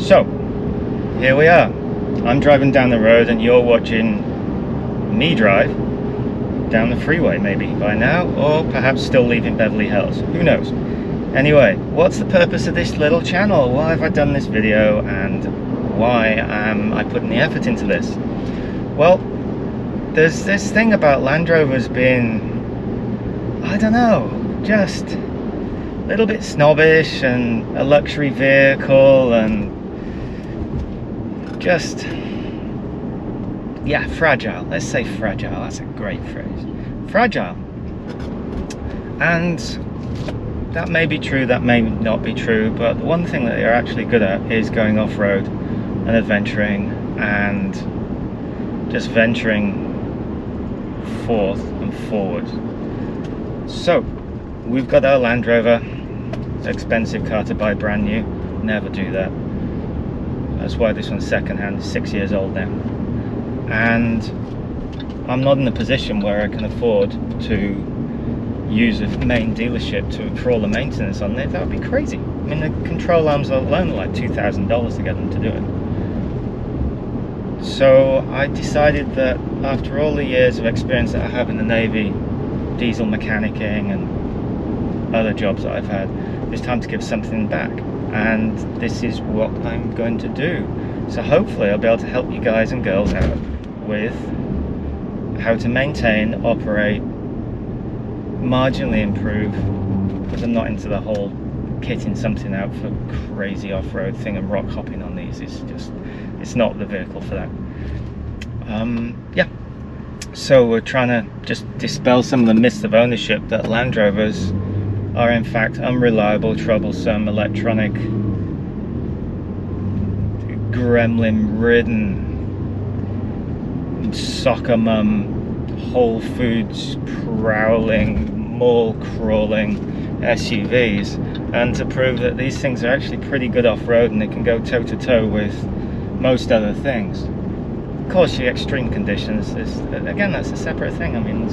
So, here we are. I'm driving down the road and you're watching me drive down the freeway maybe by now, or perhaps still leaving Beverly Hills, who knows. Anyway, what's the purpose of this little channel? Why have I done this video, and why am I putting the effort into this? Well, there's this thing about Land Rovers being, I don't know, just a little bit snobbish and a luxury vehicle, and just, yeah, fragile. Let's say fragile. That's a great phrase. Fragile. And that may be true, that may not be true, but the one thing that they're actually good at is going off-road and adventuring and just venturing forth and forward. So, we've got our Land Rover. It's an expensive car to buy brand new. Never do that. That's why this one's second-hand, 6 years old now. And I'm not in a position where I can afford to use a main dealership for all the maintenance on it. That would be crazy. I mean, the control arms alone are like $2,000 to get them to do it. So I decided that after all the years of experience that I have in the Navy, diesel mechanicking and other jobs that I've had, it's time to give something back. And this is what I'm going to do. So hopefully I'll be able to help you guys and girls out with how to maintain, operate, marginally improve, because I'm not into the whole kitting something out for crazy off-road thing and rock hopping on these. It's not the vehicle for that. Yeah, so we're trying to just dispel some of the myths of ownership that Land Rovers are in fact unreliable, troublesome, electronic, gremlin-ridden, soccer mum, Whole Foods prowling, mall crawling SUVs, and to prove that these things are actually pretty good off-road and they can go toe-to-toe with most other things. Of course, your extreme conditions is, again, that's a separate thing. I mean,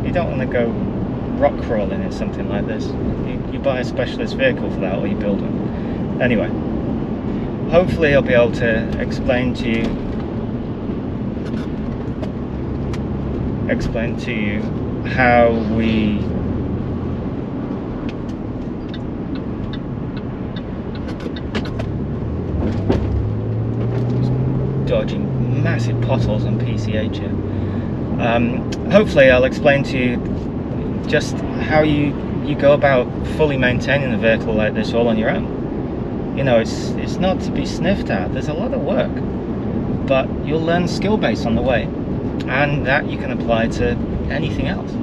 you don't want to go rock crawling in something like this. You buy a specialist vehicle for that, or you build one. Anyway, hopefully I'll be able to explain to you how we dodging massive potholes on PCH here. Hopefully I'll explain to you just how you go about fully maintaining a vehicle like this all on your own. You know, it's not to be sniffed at. There's a lot of work, but you'll learn skill base on the way, and that you can apply to anything else.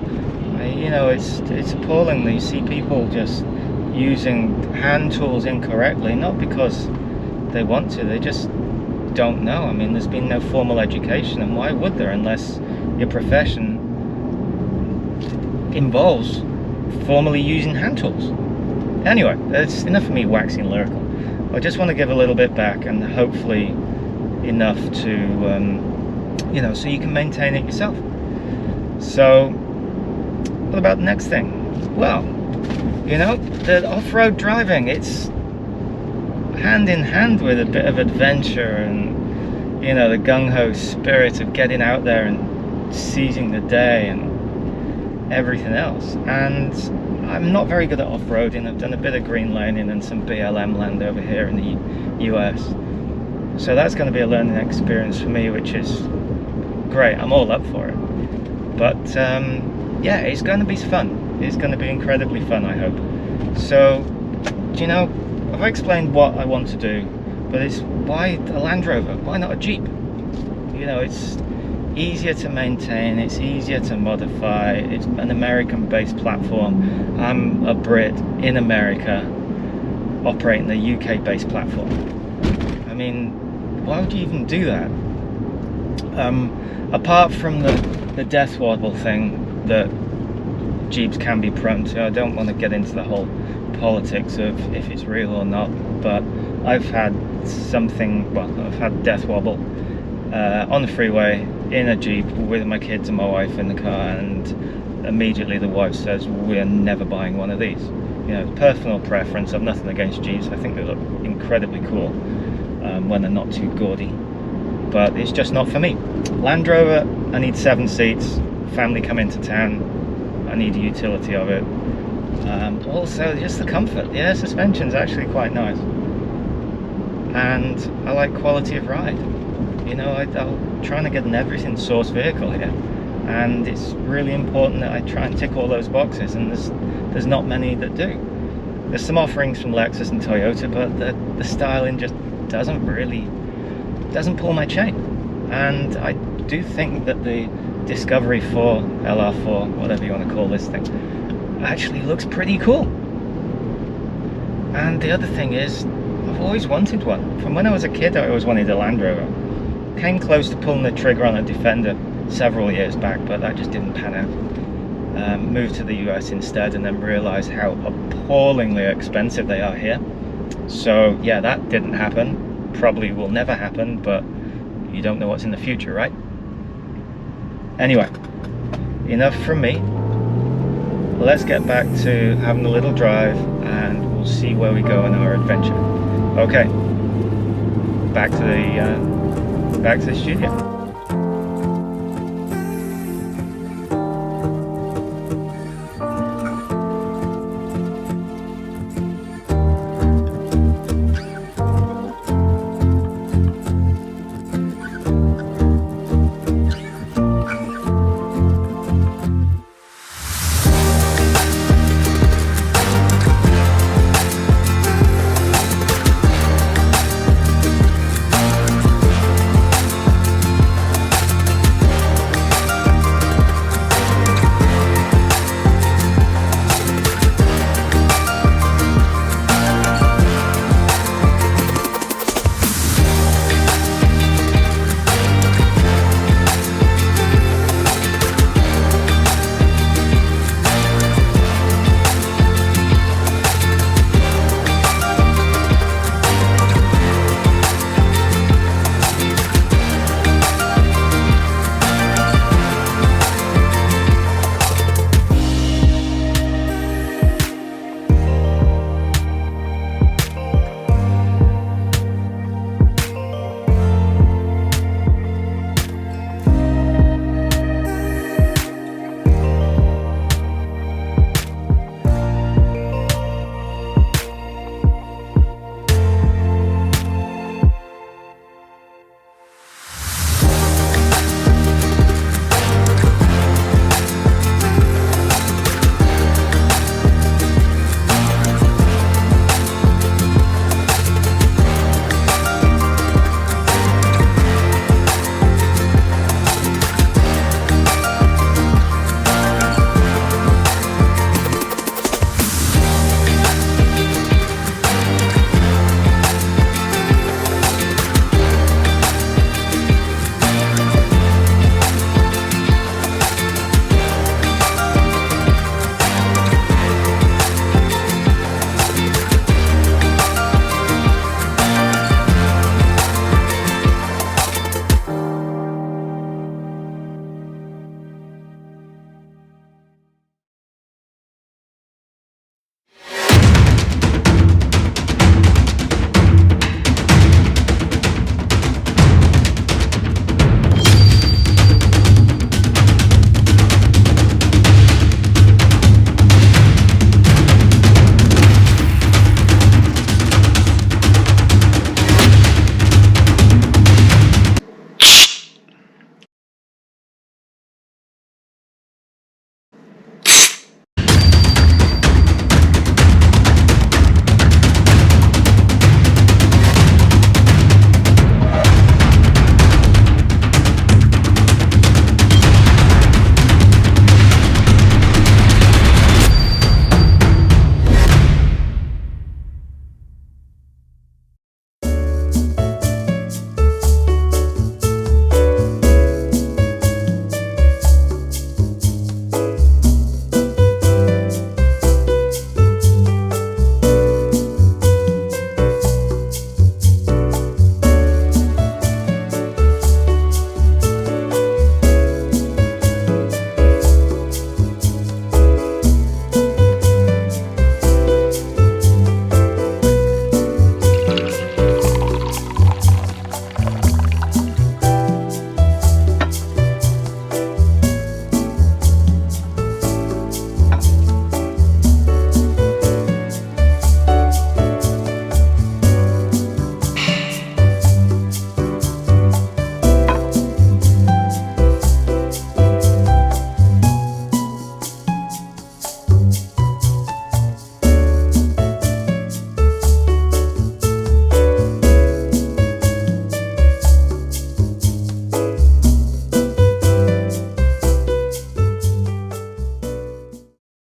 You know, it's appalling that you see people just using hand tools incorrectly, not because they want to, they just don't know. I mean, there's been no formal education, and why would there, unless your profession involves formally using hand tools. Anyway, that's enough of me waxing lyrical. I just want to give a little bit back, and hopefully enough to you know, so you can maintain it yourself. So what about the next thing? Well, you know, the off-road driving, it's hand in hand with a bit of adventure and, you know, the gung-ho spirit of getting out there and seizing the day and everything else. And I'm not very good at off-roading. I've done a bit of green laning and some BLM land over here in the US, so that's going to be a learning experience for me, which is great. I'm all up for it. But yeah, it's going to be fun. It's going to be incredibly fun, I hope. So, you know, I've explained what I want to do, but it's why a Land Rover? Why not a Jeep? You know, it's easier to maintain, it's easier to modify, it's an American-based platform. I'm a Brit in America operating a UK-based platform. I mean, why would you even do that? Apart from the death waddle thing that Jeeps can be prone to, I don't want to get into the whole politics of if it's real or not, but I've had death wobble on the freeway in a Jeep with my kids and my wife in the car, and immediately the wife says, we're never buying one of these. You know, personal preference. I've nothing against Jeeps. I think they look incredibly cool. when they're not too gaudy. But it's just not for me. Land Rover, I need 7 seats. Family come into town, I need a utility of it. Also, just the comfort. The air suspension's actually quite nice, and I like quality of ride. You know, I'm trying to get an everything source vehicle here, and it's really important that I try and tick all those boxes, and there's not many that do. There's some offerings from Lexus and Toyota, but the styling just doesn't pull my chain. And I do think that the Discovery 4, LR4, whatever you want to call this thing, actually looks pretty cool. And the other thing is, I've always wanted one. From when I was a kid, I always wanted a Land Rover. Came close to pulling the trigger on a Defender several years back, but that just didn't pan out. Moved to the US instead, and then realized how appallingly expensive they are here. So yeah, that didn't happen. Probably will never happen, but you don't know what's in the future, right? Anyway, enough from me. Let's get back to having a little drive, and we'll see where we go in our adventure. Okay, back to the studio.